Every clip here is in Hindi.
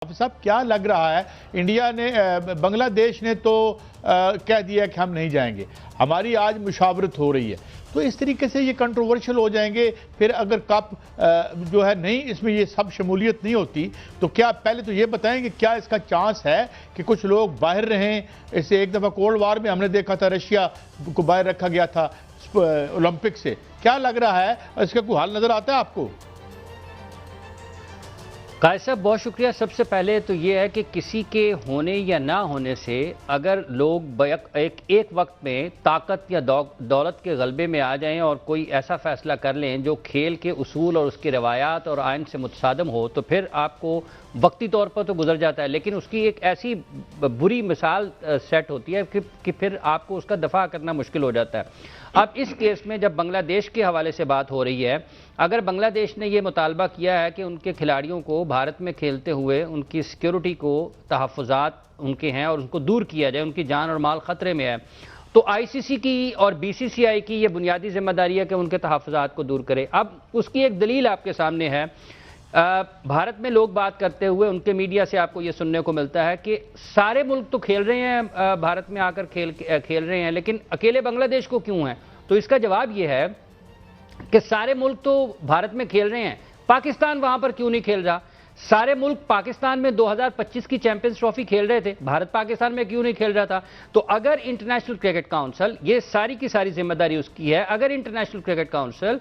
आप साहब क्या लग रहा है, इंडिया ने बांग्लादेश ने तो कह दिया कि हम नहीं जाएंगे, हमारी आज मुशावरत हो रही है, तो इस तरीके से ये कंट्रोवर्शियल हो जाएंगे। फिर अगर कप जो है नहीं, इसमें ये सब शमूलियत नहीं होती, तो क्या पहले तो ये बताएंगे क्या इसका चांस है कि कुछ लोग बाहर रहें। इससे एक दफ़ा कोल्ड वार में हमने देखा था रशिया को बाहर रखा गया था ओलंपिक से। क्या लग रहा है, इसका कोई हल नजर आता है आपको? कायद साहब बहुत शुक्रिया। सबसे पहले तो ये है कि किसी के होने या ना होने से अगर लोग एक वक्त में ताकत या दौलत के गलबे में आ जाएं और कोई ऐसा फैसला कर लें जो खेल के उसूल और उसकी रवायात और आइन से मुतसादम हो, तो फिर आपको वक्ती तौर पर तो गुजर जाता है, लेकिन उसकी एक ऐसी बुरी मिसाल सेट होती है कि फिर आपको उसका दफा करना मुश्किल हो जाता है। अब इस केस में जब बांग्लादेश के हवाले से बात हो रही है, अगर बांग्लादेश ने यह मुतालबा किया है कि उनके खिलाड़ियों को भारत में खेलते हुए उनकी सिक्योरिटी को तहफ़्फ़ुज़ात उनके हैं और उनको दूर किया जाए, उनकी जान और माल ख़तरे में है, तो आईसीसी की और बीसीसीआई की यह बुनियादी जिम्मेदारी है कि उनके तहफ़्फ़ुज़ात को दूर करे। अब उसकी एक दलील आपके सामने है। भारत में लोग बात करते हुए उनके मीडिया से आपको ये सुनने को मिलता है कि सारे मुल्क तो खेल रहे हैं, भारत में आकर खेल रहे हैं, लेकिन अकेले बांग्लादेश को क्यों है? तो इसका जवाब ये है कि सारे मुल्क तो भारत में खेल रहे हैं, पाकिस्तान वहां पर क्यों नहीं खेल रहा? सारे मुल्क पाकिस्तान में 2025 की चैंपियंस ट्रॉफी खेल रहे थे, भारत पाकिस्तान में क्यों नहीं खेल रहा था? तो अगर इंटरनेशनल क्रिकेट काउंसिल, ये सारी की सारी जिम्मेदारी उसकी है, अगर इंटरनेशनल क्रिकेट काउंसिल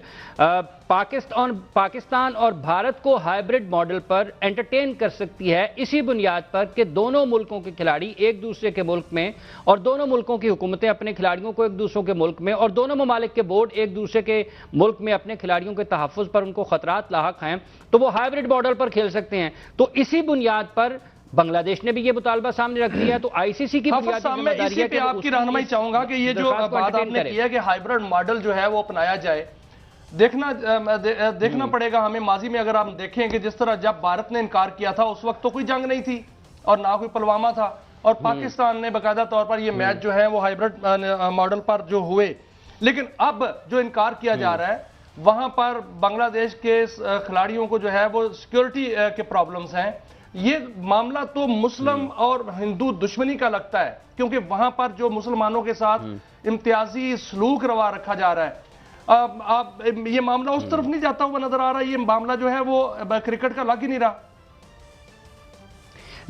पाकिस्तान और भारत को हाइब्रिड मॉडल पर एंटरटेन कर सकती है इसी बुनियाद पर कि दोनों मुल्कों के खिलाड़ी एक दूसरे के मुल्क में और दोनों मुल्कों की हुकूमतें अपने खिलाड़ियों को एक दूसरों के मुल्क में और दोनों ममालिक के बोर्ड एक दूसरे के मुल्क में अपने खिलाड़ियों के तहफ़्फ़ुज़ पर उनको खतरात लाहक हैं, तो वो हाइब्रिड मॉडल पर खेल सकते हैं। तो इसी बुनियाद पर बांग्लादेश ने भी ये मुतालबा सामने रख दिया है। तो आईसीसी की बुनियादी जिम्मेदारी है कि आपकी रहनुमाई चाहूंगा कि ये जो बात आपने की है कि हाइब्रिड मॉडल जो है वो अपनाया जाए, देखना पड़ेगा हमें। माजी में अगर आप देखें कि जिस तरह जब भारत ने इनकार किया था उस वक्त तो कोई जंग नहीं थी और ना कोई पुलवामा था, और पाकिस्तान ने बाकायदा तौर पर ये मैच जो है वो हाइब्रिड मॉडल पर जो हुए, लेकिन अब जो इनकार किया जा रहा है वहां पर बांग्लादेश के खिलाड़ियों को जो है वो सिक्योरिटी के प्रॉब्लम्स हैं। ये मामला तो मुस्लिम और हिंदू दुश्मनी का लगता है, क्योंकि वहां पर जो मुसलमानों के साथ इम्तियाजी सलूक रवा रखा जा रहा है। अब ये मामला उस तरफ नहीं जाता हुआ नजर आ रहा है, ये मामला जो है वो क्रिकेट का लग ही नहीं रहा।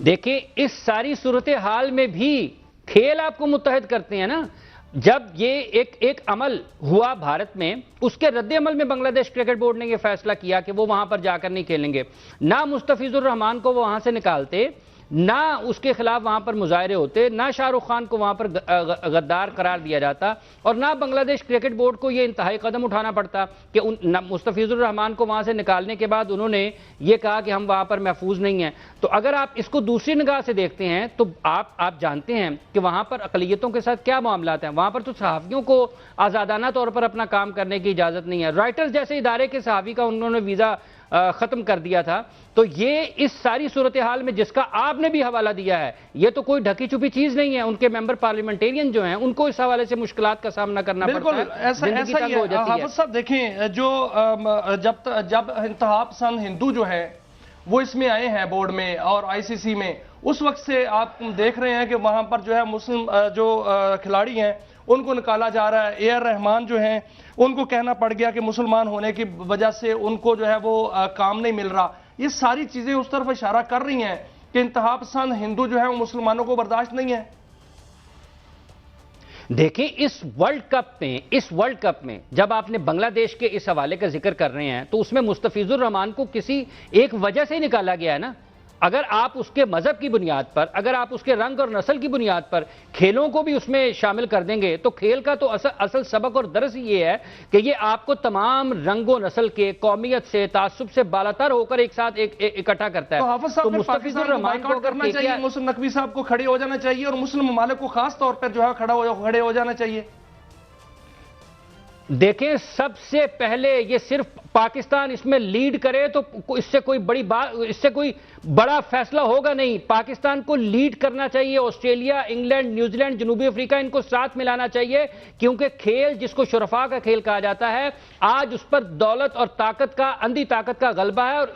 देखिए, इस सारी सूरत हाल में भी खेल आपको मुत्तहद करते हैं ना। जब ये एक अमल हुआ भारत में, उसके रद्द अमल में बांग्लादेश क्रिकेट बोर्ड ने यह फैसला किया कि वो वहां पर जाकर नहीं खेलेंगे। ना मुस्तफिजुर रहमान को वो वहां से निकालते, ना उसके खिलाफ वहां पर मुजाहरे होते, ना शाहरुख खान को वहां पर गद्दार करार दिया जाता, और ना बांग्लादेश क्रिकेट बोर्ड को यह इंतहाई कदम उठाना पड़ता कि मुस्तफिजुर रहमान को वहां से निकालने के बाद उन्होंने ये कहा कि हम वहां पर महफूज नहीं हैं। तो अगर आप इसको दूसरी निगाह से देखते हैं तो आप जानते हैं कि वहां पर अकलियतों के साथ क्या मामलात हैं। वहां पर तो सहाफ़ियों को आज़ादाना तौर पर अपना काम करने की इजाज़त नहीं है। रॉयटर्स जैसे इदारे के सहाफ़ी का उन्होंने वीज़ा खत्म कर दिया था। तो ये इस सारी सूरत हाल में जिसका आपने भी हवाला दिया है, ये तो कोई ढकी छुपी चीज नहीं है। उनके मेंबर पार्लियामेंटेरियन जो हैं उनको इस हवाले से मुश्किलात का सामना करना पड़ता है। ऐसा ही है हाफिज साहब। देखें, जो जब इंतहा पसंद हिंदू जो है वो इसमें आए हैं बोर्ड में और आईसीसी में, उस वक्त से आप देख रहे हैं कि वहां पर जो है मुस्लिम जो खिलाड़ी हैं उनको निकाला जा रहा है। ए आर रहमान जो हैं उनको कहना पड़ गया कि मुसलमान होने की वजह से उनको जो है वो काम नहीं मिल रहा। ये सारी चीजें उस तरफ इशारा कर रही हैं कि इंतहा पसंद हिंदू जो है वो मुसलमानों को बर्दाश्त नहीं है। देखिए, इस वर्ल्ड कप में जब आपने बांग्लादेश के इस हवाले का जिक्र कर रहे हैं तो उसमें मुस्तफिजुर रहमान को किसी एक वजह से ही निकाला गया है ना। अगर आप उसके मजहब की बुनियाद पर, अगर आप उसके रंग और नस्ल की बुनियाद पर खेलों को भी उसमें शामिल कर देंगे, तो खेल का तो असल सबक और दरस ये है कि ये आपको तमाम रंगों नस्ल के, कौमियत से, तासुब से बालातर होकर एक साथ इकट्ठा करता है। तो मुस्तफिजुर रहमान को करना चाहिए, मुहसिन नकवी साहब को खड़े हो जाना चाहिए और मुस्लिम ममालिक को खास तौर पर जो है खड़े हो जाना चाहिए। देखें, सबसे पहले ये सिर्फ पाकिस्तान इसमें लीड करे तो इससे कोई बड़ा फैसला होगा नहीं। पाकिस्तान को लीड करना चाहिए, ऑस्ट्रेलिया, इंग्लैंड, न्यूजीलैंड, जनूबी अफ्रीका, इनको साथ मिलाना चाहिए, क्योंकि खेल जिसको शुरफा का खेल कहा जाता है, आज उस पर दौलत और ताकत का, अंधी ताकत का गलबा है। और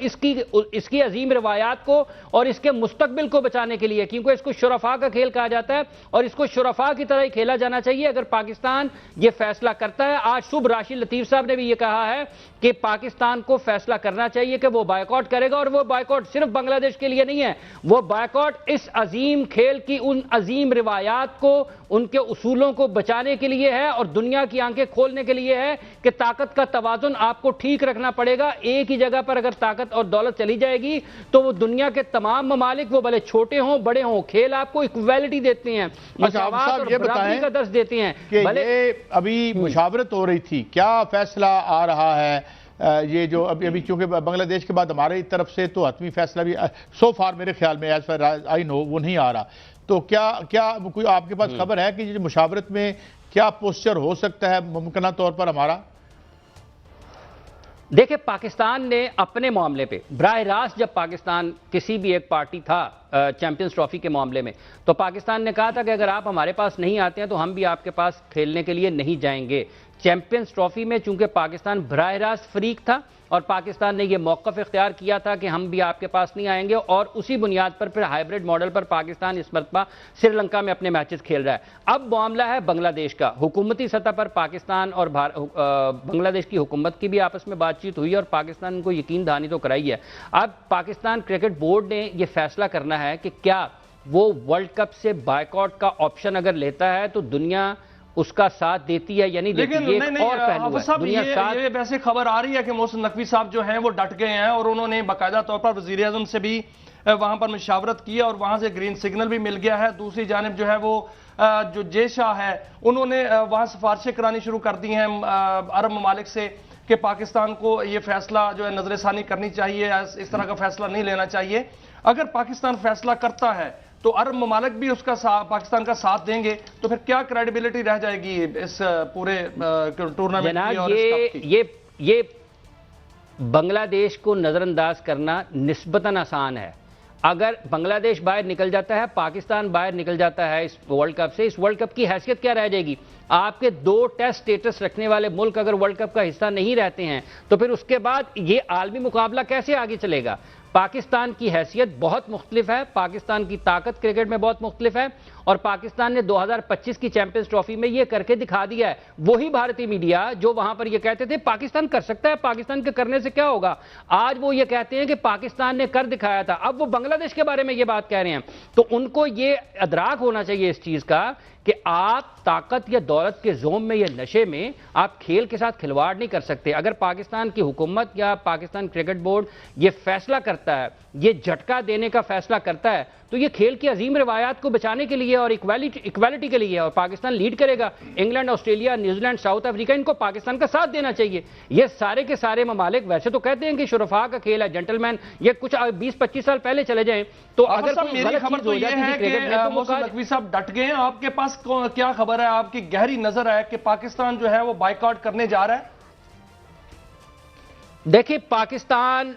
इसकी अजीम रिवायात को और इसके मुस्तकबिल को बचाने के लिए, क्योंकि इसको शुरफा का खेल कहा जाता है और इसको शुरफा की तरह ही खेला जाना चाहिए। अगर पाकिस्तान यह फैसला करता है, आज सुबह राशिद लतीफ साहब ने भी यह कहा है कि पाकिस्तान को फैसला करना चाहिए कि वो बायकॉट करेगा, और वो बायकॉट सिर्फ बांग्लादेश के लिए नहीं है, वो बायकॉट इस अजीम खेल की उन अजीम रिवायात को, उनके उसूलों को बचाने के लिए है और दुनिया की आंखें खोलने के लिए है कि ताकत का तवाजुन आपको ठीक रखना पड़ेगा। एक ही जगह पर अगर ताकत और दौलत चली जाएगी तो वो दुनिया के तमाम ममालिक, वो भले छोटे हों बड़े हों, खेल आपको इक्वालिटी देते हैं, मसावत और बराबरी का दर्ज देते हैं। भले अभी मुशावरत हो रही थी, क्या फैसला आ रहा है? ये जो अभी चूंकि बांग्लादेश के बाद हमारी तरफ से तो हतमी फैसला भी सो फार मेरे ख्याल में एज फार आई नो वो नहीं आ रहा, तो क्या कोई आपके पास खबर है कि मुशावरत में क्या पोस्चर हो सकता है मुमकिन तौर पर हमारा? देखिए, पाकिस्तान ने अपने मामले पे बराह रास्त, जब पाकिस्तान किसी भी एक पार्टी था चैंपियंस ट्रॉफी के मामले में, तो पाकिस्तान ने कहा था कि अगर आप हमारे पास नहीं आते हैं तो हम भी आपके पास खेलने के लिए नहीं जाएंगे। चैंपियंस ट्रॉफी में चूंकि पाकिस्तान बराह रास्त फरीक था और पाकिस्तान ने यह मौक़िफ़ इख्तियार किया था कि हम भी आपके पास नहीं आएंगे, और उसी बुनियाद पर फिर हाइब्रिड मॉडल पर पाकिस्तान इस मरतबा श्रीलंका में अपने मैचेस खेल रहा है। अब मामला है बांग्लादेश का। हुकूमती सतह पर पाकिस्तान और बांग्लादेश की हुकूमत की भी आपस में बातचीत हुई और पाकिस्तान को यकीन दहानी तो कराई है। अब पाकिस्तान क्रिकेट बोर्ड ने यह फैसला करना है कि क्या वो वर्ल्ड कप से बायकॉट का ऑप्शन अगर लेता है तो दुनिया उसका साथ देती है या नहीं देती। ये वैसे खबर आ रही है कि मोहसिन नकवी साहब जो हैं वो डट गए हैं और उन्होंने बाकायदा तौर पर वजीर आज़म से भी वहां पर मशावरत की और वहां से ग्रीन सिग्नल भी मिल गया है। दूसरी जानिब जो है वो जो जे शाह है उन्होंने वहां सिफारिशें करानी शुरू कर दी हैं अरब ममालिक से कि पाकिस्तान को ये फैसला जो है नजरसानी करनी चाहिए, इस तरह का फैसला नहीं लेना चाहिए। अगर पाकिस्तान फैसला करता है तो अरब ममालिक भी उसका पाकिस्तान का साथ देंगे, तो फिर क्या क्रेडिबिलिटी रह जाएगी इस पूरे टूर्नामेंट की? ये बांग्लादेश को नजरअंदाज करना निस्बतन आसान है। अगर बांग्लादेश बाहर निकल जाता है, पाकिस्तान बाहर निकल जाता है इस वर्ल्ड कप से, इस वर्ल्ड कप की हैसियत क्या रह जाएगी? आपके 2 टेस्ट स्टेटस रखने वाले मुल्क अगर वर्ल्ड कप का हिस्सा नहीं रहते हैं तो फिर उसके बाद ये आलमी मुकाबला कैसे आगे चलेगा? पाकिस्तान की हैसियत बहुत मुख्तलिफ है, पाकिस्तान की ताकत क्रिकेट में बहुत मुख्तलिफ है, और पाकिस्तान ने 2025 की चैंपियंस ट्रॉफी में यह करके दिखा दिया है। वही भारतीय मीडिया जो वहां पर यह कहते थे पाकिस्तान कर सकता है, पाकिस्तान के करने से क्या होगा, आज वो ये कहते हैं कि पाकिस्तान ने कर दिखाया था। अब वो बांग्लादेश के बारे में ये बात कह रहे हैं, तो उनको ये अदराक होना चाहिए इस चीज का कि आप ताकत या दौलत के जोम में या नशे में आप खेल के साथ खिलवाड़ नहीं कर सकते। अगर पाकिस्तान की हुकूमत या पाकिस्तान क्रिकेट बोर्ड ये फैसला करता है, ये झटका देने का फैसला करता है, तो ये खेल की अजीम रिवायात को बचाने के लिए और इक्वालिटी के लिए, और पाकिस्तान लीड करेगा। England, Australia, New Zealand, south Africa, इनको पाकिस्तान का साथ देना चाहिए। ये सारे के सारे ममालिक वैसे तो कहते हैं कि शुरफा का खेल है, जेंटलमैन, ये कुछ 20-25 साल पहले चले जाएं तो अगर कोई मेरी खबर तो ये है कि मोहसिन नकवी साहब डट गए हैं। आपके पास क्या खबर है, आपकी गहरी नजर है कि पाकिस्तान जो है वो बायकॉट करने जा रहा है? देखिए, पाकिस्तान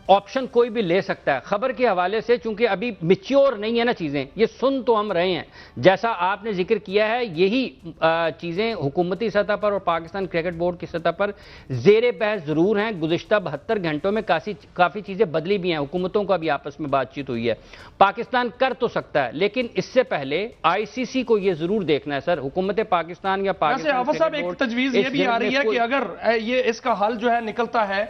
ऑप्शन कोई भी ले सकता है खबर के हवाले से, चूंकि अभी मिच्योर नहीं है ना चीजें, ये सुन तो हम रहे हैं, जैसा आपने जिक्र किया है, यही चीजें हुकूमती सतह पर और पाकिस्तान क्रिकेट बोर्ड की सतह पर जेर बहस जरूर हैं। गुज़िश्ता 72 घंटों में काफी चीजें बदली भी हैं, हुकूमतों का भी आपस में बातचीत हुई है। पाकिस्तान कर तो सकता है, लेकिन इससे पहले ICC को यह जरूर देखना है सर, हुकूमत पाकिस्तान या पाकिस्तान। एक तजवीज ये भी आ रही है कि अगर ये इसका हल जो है निकलता है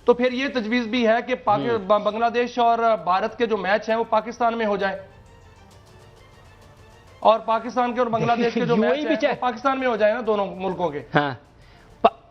तो फिर ये तजवीज भी है कि बांग्लादेश और भारत के जो मैच हैं वो पाकिस्तान में हो जाए, और पाकिस्तान के और बांग्लादेश के जो मैच हैं पाकिस्तान में हो जाए ना, दोनों मुल्कों के। हाँ,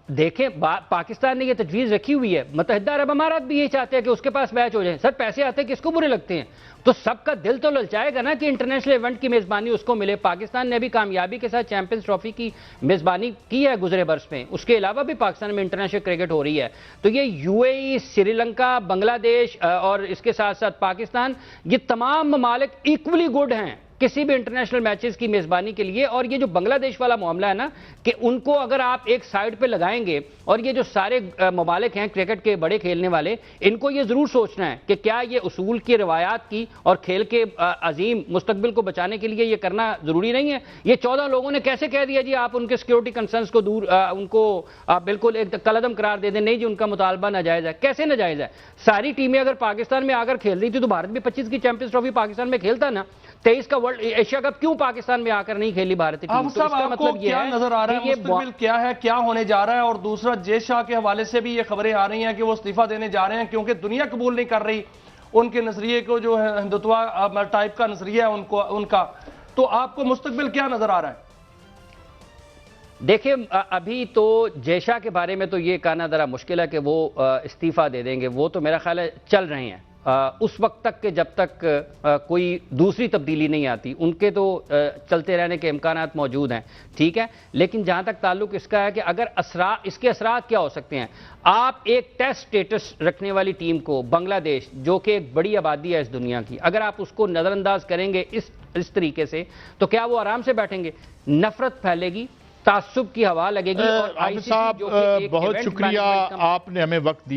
देखें, पाकिस्तान ने यह तजवीज रखी हुई है, मुत्तहिदा अरब अमारात भी ये चाहते हैं कि उसके पास मैच हो जाए। सर, पैसे आते हैं किसको बुरे लगते हैं, तो सबका दिल तो ललचाएगा ना कि इंटरनेशनल इवेंट की मेजबानी उसको मिले। पाकिस्तान ने भी कामयाबी के साथ चैंपियंस ट्रॉफी की मेजबानी की है गुजरे बरस में, उसके अलावा भी पाकिस्तान में इंटरनेशनल क्रिकेट हो रही है। तो ये UAE, श्रीलंका, बांग्लादेश और इसके साथ साथ पाकिस्तान, ये तमाम ममालिक इक्वली गुड हैं किसी भी इंटरनेशनल मैचेस की मेजबानी के लिए। और ये जो बांग्लादेश वाला मामला है ना, कि उनको अगर आप एक साइड पे लगाएंगे, और ये जो सारे ममालिक हैं क्रिकेट के बड़े खेलने वाले, इनको ये जरूर सोचना है कि क्या ये उसूल की रवायात की और खेल के अजीम मुस्तकबिल को बचाने के लिए ये करना जरूरी नहीं है। ये 14 लोगों ने कैसे कह दिया जी आप उनके सिक्योरिटी कंसर्न्स को दूर उनको बिल्कुल एक कलअदम करार दे दें, नहीं जी उनका मुतालबा नाजायज है। कैसे नाजायज है? सारी टीमें अगर पाकिस्तान में आकर खेल रही थी तो भारत भी 25 की चैंपियंस ट्रॉफी पाकिस्तान में खेलता ना। 23 का वर्ल्ड एशिया कप क्यों पाकिस्तान में आकर नहीं खेली भारतीय टीम? तो इसका मतलब ये क्या है नजर आ रहा है, मुस्तकबिल क्या है, क्या होने जा रहा है? और दूसरा, जय शाह के हवाले से भी ये खबरें आ रही हैं कि वो इस्तीफा देने जा रहे हैं क्योंकि दुनिया कबूल नहीं कर रही उनके नजरिए को, जो है हिंदुत्व टाइप का नजरिया है उनका। तो आपको मुस्तकबिल क्या नजर आ रहा है? देखिए, अभी तो जयशाह के बारे में तो ये कहना जरा मुश्किल है कि वो इस्तीफा दे देंगे। वो तो मेरा ख्याल है चल रहे हैं उस वक्त तक के जब तक कोई दूसरी तब्दीली नहीं आती, उनके तो चलते रहने के इम्कानात मौजूद हैं, ठीक है। लेकिन जहां तक ताल्लुक इसका है कि अगर इसके असरात क्या हो सकते हैं, आप एक टेस्ट स्टेटस रखने वाली टीम को, बांग्लादेश जो कि एक बड़ी आबादी है इस दुनिया की, अगर आप उसको नजरअंदाज करेंगे इस तरीके से, तो क्या वो आराम से बैठेंगे? नफरत फैलेगी, तासुब की हवा लगेगी। और आबिद साहब बहुत शुक्रिया, आपने हमें वक्त दिया।